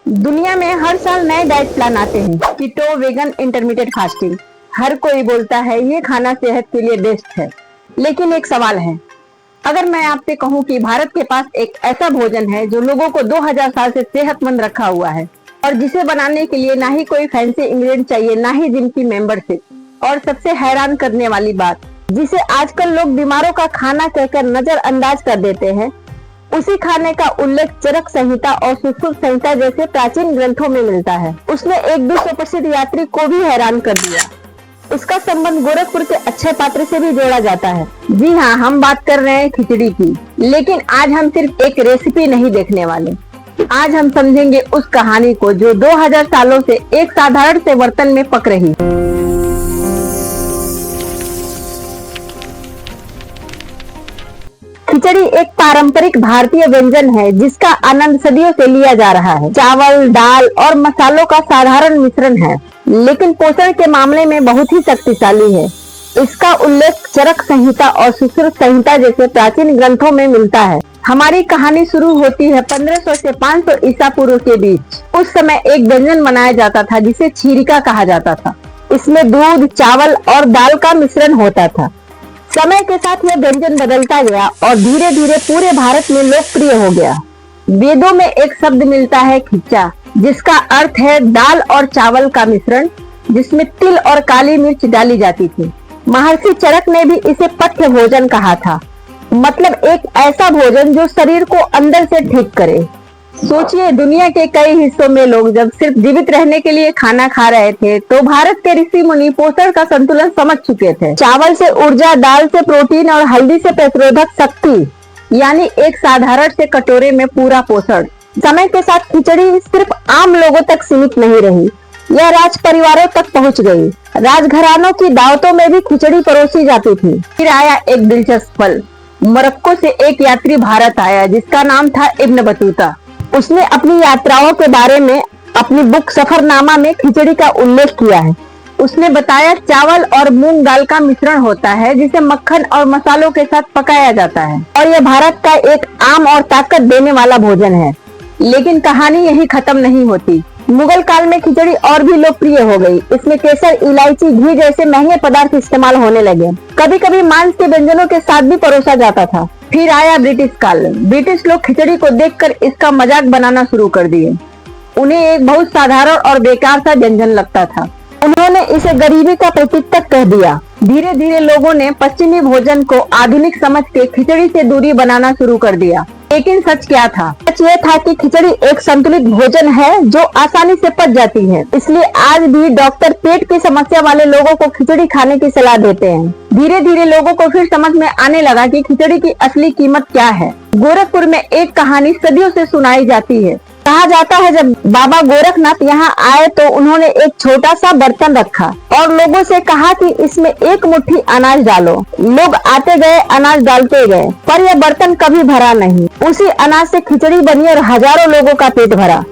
दुनिया में हर साल नए डाइट प्लान आते हैं। कीटो, वेगन, इंटरमीडिएट फास्टिंग, हर कोई बोलता है ये खाना सेहत के लिए बेस्ट है। लेकिन एक सवाल है, अगर मैं आपसे कहूं कि भारत के पास एक ऐसा भोजन है जो लोगों को 2000 साल से सेहतमंद रखा हुआ है और जिसे बनाने के लिए ना ही कोई फैंसी इंग्रेडिएंट चाहिए, ना ही जिम की मेंबरशिप, और सबसे हैरान करने वाली बात, जिसे आजकल लोग बीमारों का खाना कहकर नजरअंदाज कर देते हैं, उसी खाने का उल्लेख चरक संहिता और सुश्रुत संहिता जैसे प्राचीन ग्रंथों में मिलता है। उसने एक विश्व प्रसिद्ध यात्री को भी हैरान कर दिया। उसका संबंध गोरखपुर के अक्षय पात्र से भी जोड़ा जाता है। जी हाँ, हम बात कर रहे हैं खिचड़ी की। लेकिन आज हम सिर्फ एक रेसिपी नहीं देखने वाले, आज हम समझेंगे उस कहानी को जो 2000 सालों से एक साधारण से बर्तन में पक रही है। खिचड़ी एक पारंपरिक भारतीय व्यंजन है जिसका आनंद सदियों से लिया जा रहा है। चावल, दाल और मसालों का साधारण मिश्रण है, लेकिन पोषण के मामले में बहुत ही शक्तिशाली है। इसका उल्लेख चरक संहिता और सुश्रुत संहिता जैसे प्राचीन ग्रंथों में मिलता है। हमारी कहानी शुरू होती है 1500 से 500 ईसा पूर्व के बीच। उस समय एक व्यंजन बनाया जाता था जिसे छीरिका कहा जाता था। इसमें दूध, चावल और दाल का मिश्रण होता था। समय के साथ यह व्यंजन बदलता गया और धीरे धीरे पूरे भारत में लोकप्रिय हो गया। वेदों में एक शब्द मिलता है खिच्चा, जिसका अर्थ है दाल और चावल का मिश्रण, जिसमें तिल और काली मिर्च डाली जाती थी। महर्षि चरक ने भी इसे पथ्य भोजन कहा था, मतलब एक ऐसा भोजन जो शरीर को अंदर से ठीक करे। सोचिए, दुनिया के कई हिस्सों में लोग जब सिर्फ जीवित रहने के लिए खाना खा रहे थे, तो भारत के ऋषि मुनि पोषण का संतुलन समझ चुके थे। चावल से ऊर्जा, दाल से प्रोटीन और हल्दी से प्रतिरोधक शक्ति, यानी एक साधारण से कटोरे में पूरा पोषण। समय के साथ खिचड़ी सिर्फ आम लोगों तक सीमित नहीं रही, यह राज परिवारों तक पहुंच गई। राजघरानों की दावतों में भी खिचड़ी परोसी जाती थी। फिर आया एक दिलचस्प पल। मोरक्को से एक यात्री भारत आया जिसका नाम था इब्न बतूता। उसने अपनी यात्राओं के बारे में अपनी बुक सफरनामा में खिचड़ी का उल्लेख किया है। उसने बताया, चावल और मूंग दाल का मिश्रण होता है जिसे मक्खन और मसालों के साथ पकाया जाता है और यह भारत का एक आम और ताकत देने वाला भोजन है। लेकिन कहानी यही खत्म नहीं होती। मुगल काल में खिचड़ी और भी लोकप्रिय हो गई। इसमें केसर, इलायची, घी जैसे महंगे पदार्थ इस्तेमाल होने लगे। कभी कभी मांस के व्यंजनों के साथ भी परोसा जाता था। फिर आया ब्रिटिश काल। ब्रिटिश लोग खिचड़ी को देखकर इसका मजाक बनाना शुरू कर दिए। उन्हें एक बहुत साधारण और बेकार सा व्यंजन लगता था। उन्होंने इसे गरीबी का प्रतीक तक कह दिया। धीरे धीरे लोगों ने पश्चिमी भोजन को आधुनिक समझ के खिचड़ी से दूरी बनाना शुरू कर दिया। लेकिन सच क्या था? सच ये था कि खिचड़ी एक संतुलित भोजन है जो आसानी से पच जाती है। इसलिए आज भी डॉक्टर पेट की समस्या वाले लोगों को खिचड़ी खाने की सलाह देते हैं। धीरे धीरे लोगों को फिर समझ में आने लगा कि खिचड़ी की असली कीमत क्या है। गोरखपुर में एक कहानी सदियों से सुनाई जाती है। कहा जाता है, जब बाबा गोरखनाथ यहाँ आए तो उन्होंने एक छोटा सा बर्तन रखा और लोगों से कहा कि इसमें एक मुट्ठी अनाज डालो। लोग आते गए, अनाज डालते गए, पर यह बर्तन कभी भरा नहीं। उसी अनाज से खिचड़ी बनी और हजारों लोगों का पेट भरा।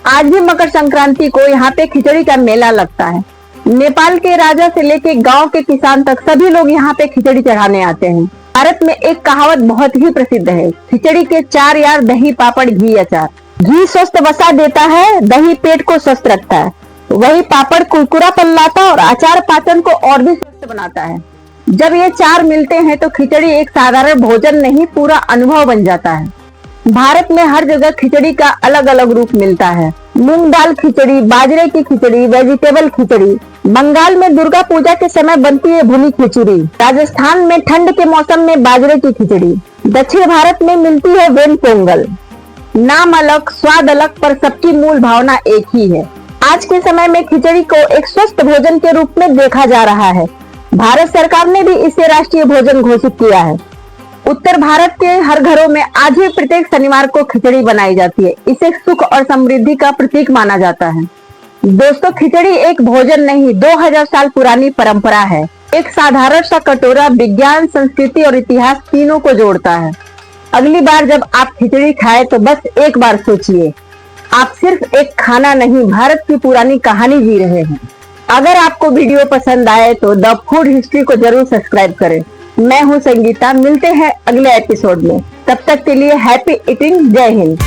आज भी मकर संक्रांति को यहाँ पे खिचड़ी का मेला लगता है। नेपाल के राजा से लेके गाँव के किसान तक सभी लोग यहाँ पे खिचड़ी चढ़ाने आते हैं। भारत में एक कहावत बहुत ही प्रसिद्ध है, खिचड़ी के 4 यार, दही, पापड़, घी, अचार। घी स्वस्थ वसा देता है, दही पेट को स्वस्थ रखता है, वही पापड़ कुरकुरापन लाता और अचार पाचन को और भी स्वस्थ बनाता है। जब ये 4 मिलते हैं तो खिचड़ी एक साधारण भोजन नहीं, पूरा अनुभव बन जाता है। भारत में हर जगह खिचड़ी का अलग अलग रूप मिलता है। मूंग दाल खिचड़ी, बाजरे की खिचड़ी, वेजिटेबल खिचड़ी। बंगाल में दुर्गा पूजा के समय बनती है भुनी खिचड़ी। राजस्थान में ठंड के मौसम में बाजरे की खिचड़ी। दक्षिण भारत में मिलती है वेन पोंगल। नाम अलग, स्वाद अलग, पर सबकी मूल भावना एक ही है। आज के समय में खिचड़ी को एक स्वस्थ भोजन के रूप में देखा जा रहा है। भारत सरकार ने भी इसे राष्ट्रीय भोजन घोषित किया है। उत्तर भारत के हर घरों में आज भी प्रत्येक शनिवार को खिचड़ी बनाई जाती है। इसे सुख और समृद्धि का प्रतीक माना जाता है। दोस्तों, खिचड़ी एक भोजन नहीं, 2000 साल पुरानी परंपरा है। एक साधारण सा कटोरा विज्ञान, संस्कृति और इतिहास तीनों को जोड़ता है। अगली बार जब आप खिचड़ी खाएं तो बस एक बार सोचिए, आप सिर्फ एक खाना नहीं, भारत की पुरानी कहानी जी रहे हैं। अगर आपको वीडियो पसंद आए तो द फूड हिस्ट्री को जरूर सब्सक्राइब करें। मैं हूं संगीता, मिलते हैं अगले एपिसोड में। तब तक के लिए हैप्पी ईटिंग। जय हिंद।